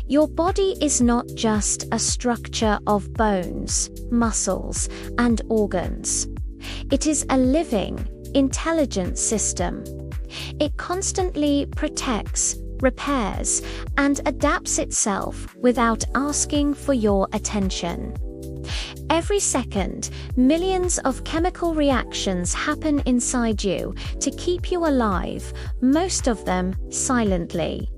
Your body is not just a structure of bones, muscles, and organs. It is a living, intelligent system. It constantly protects, repairs, and adapts itself without asking for your attention. Every second, millions of chemical reactions happen inside you to keep you alive, most of them silently.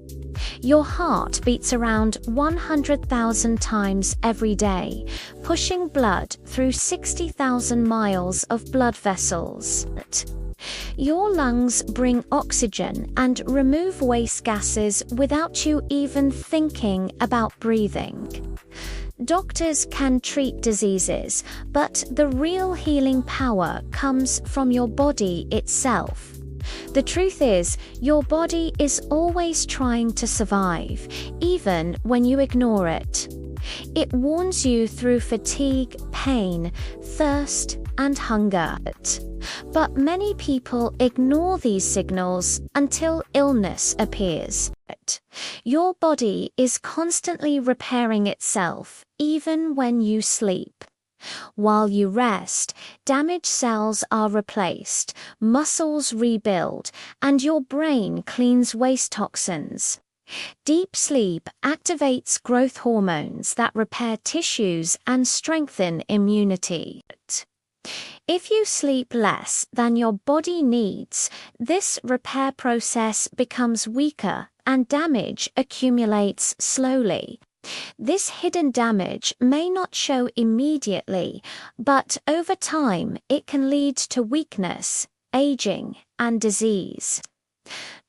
Your heart beats around 100,000 times every day, pushing blood through 60,000 miles of blood vessels. Your lungs bring oxygen and remove waste gases without you even thinking about breathing. Doctors can treat diseases, but the real healing power comes from your body itself. The truth is, your body is always trying to survive, even when you ignore it. It warns you through fatigue, pain, thirst, and hunger. But many people ignore these signals until illness appears. Your body is constantly repairing itself, even when you sleep. While you rest, damaged cells are replaced, muscles rebuild, and your brain cleans waste toxins. Deep sleep activates growth hormones that repair tissues and strengthen immunity. If you sleep less than your body needs, this repair process becomes weaker and damage accumulates slowly. This hidden damage may not show immediately, but over time it can lead to weakness, aging, and disease.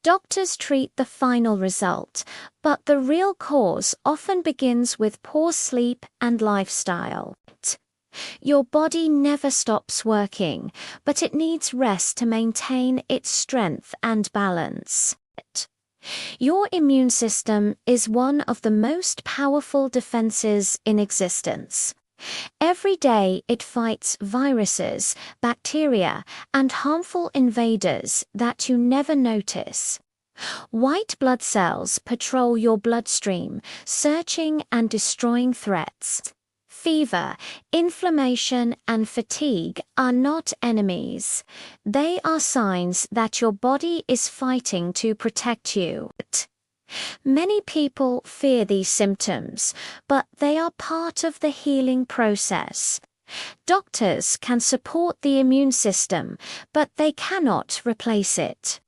Doctors treat the final result, but the real cause often begins with poor sleep and lifestyle. Your body never stops working, but it needs rest to maintain its strength and balance. Your immune system is one of the most powerful defenses in existence. Every day it fights viruses, bacteria, and harmful invaders that you never notice. White blood cells patrol your bloodstream, searching and destroying threats. Fever, inflammation, and fatigue are not enemies. They are signs that your body is fighting to protect you. Many people fear these symptoms, but they are part of the healing process. Doctors can support the immune system, but they cannot replace it.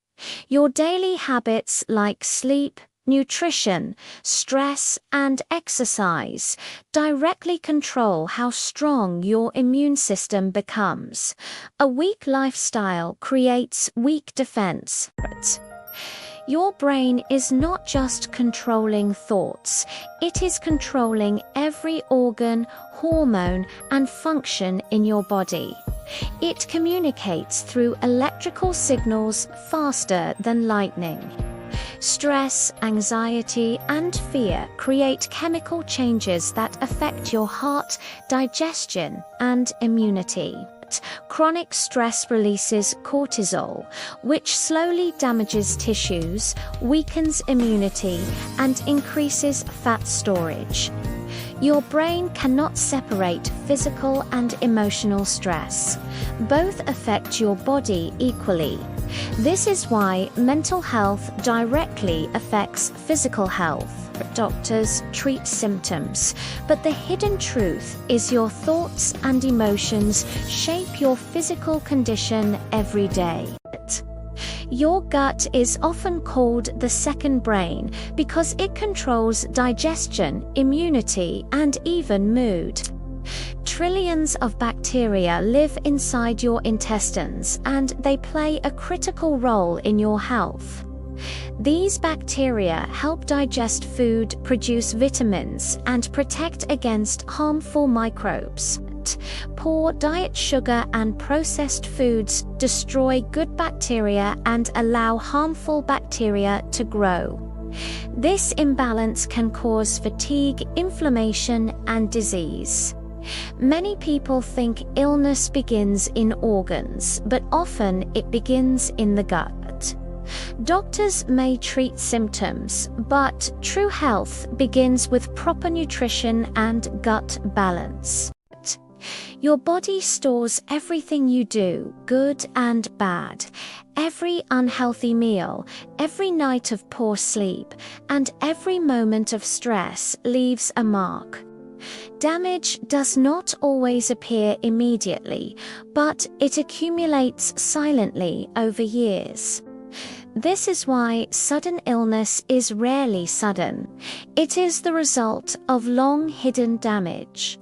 Your daily habits like sleep, nutrition, stress, and exercise directly control how strong your immune system becomes. A weak lifestyle creates weak defense. Your brain is not just controlling thoughts, it is controlling every organ, hormone, and function in your body. It communicates through electrical signals faster than lightning. Stress, anxiety, and fear create chemical changes that affect your heart, digestion, and immunity. Chronic stress releases cortisol, which slowly damages tissues, weakens immunity, and increases fat storage. Your brain cannot separate physical and emotional stress. Both affect your body equally. This is why mental health directly affects physical health. Doctors treat symptoms, but the hidden truth is your thoughts and emotions shape your physical condition every day. Your gut is often called the second brain because it controls digestion, immunity, and even mood. Trillions of bacteria live inside your intestines, and they play a critical role in your health. These bacteria help digest food, produce vitamins, and protect against harmful microbes. Poor diet sugar and processed foods destroy good bacteria and allow harmful bacteria to grow. This imbalance can cause fatigue, inflammation, and disease. Many people think illness begins in organs, but often it begins in the gut. Doctors may treat symptoms, but true health begins with proper nutrition and gut balance. Your body stores everything you do, good and bad. Every unhealthy meal, every night of poor sleep, and every moment of stress leaves a mark. Damage does not always appear immediately, but it accumulates silently over years. This is why sudden illness is rarely sudden. It is the result of long-hidden damage.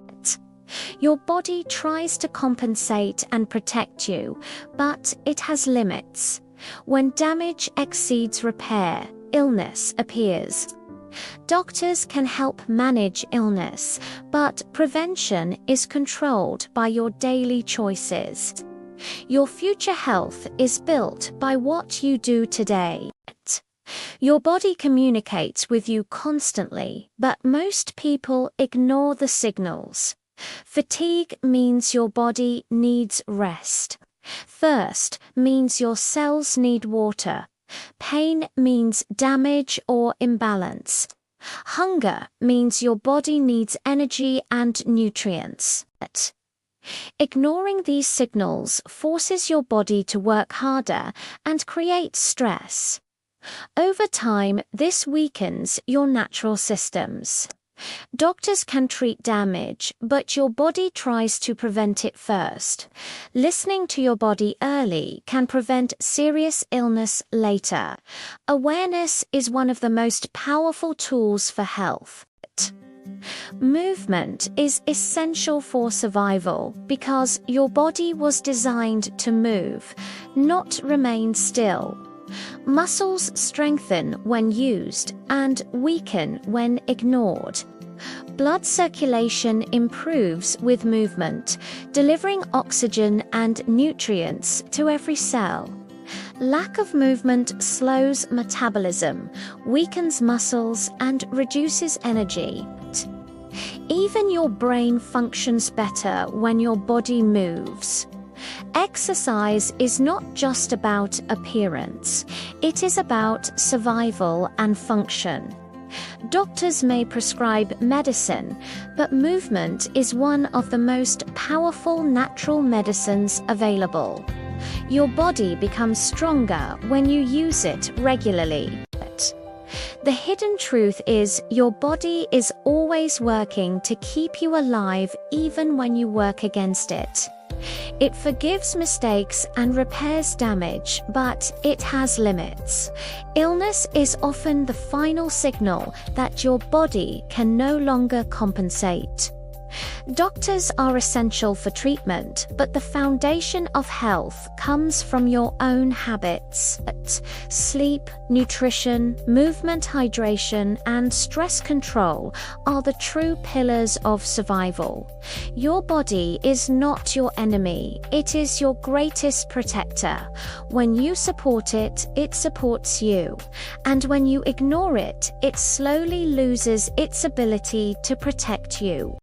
Your body tries to compensate and protect you, but it has limits. When damage exceeds repair, illness appears. Doctors can help manage illness, but prevention is controlled by your daily choices. Your future health is built by what you do today. Your body communicates with you constantly, but most people ignore the signals. Fatigue means your body needs rest. Thirst means your cells need water. Pain means damage or imbalance. Hunger means your body needs energy and nutrients. Ignoring these signals forces your body to work harder and creates stress. Over time, this weakens your natural systems. Doctors can treat damage, but your body tries to prevent it first. Listening to your body early can prevent serious illness later. Awareness is one of the most powerful tools for health. Movement is essential for survival because your body was designed to move, not remain still. Muscles strengthen when used and weaken when ignored. Blood circulation improves with movement, delivering oxygen and nutrients to every cell. Lack of movement slows metabolism, weakens muscles, and reduces energy. Even your brain functions better when your body moves. Exercise is not just about appearance, it is about survival and function. Doctors may prescribe medicine, but movement is one of the most powerful natural medicines available. Your body becomes stronger when you use it regularly. The hidden truth is your body is always working to keep you alive even when you work against it. It forgives mistakes and repairs damage, but it has limits. Illness is often the final signal that your body can no longer compensate. Doctors are essential for treatment, but the foundation of health comes from your own habits. Sleep, nutrition, movement, hydration, and stress control are the true pillars of survival. Your body is not your enemy, it is your greatest protector. When you support it, it supports you. And when you ignore it, it slowly loses its ability to protect you.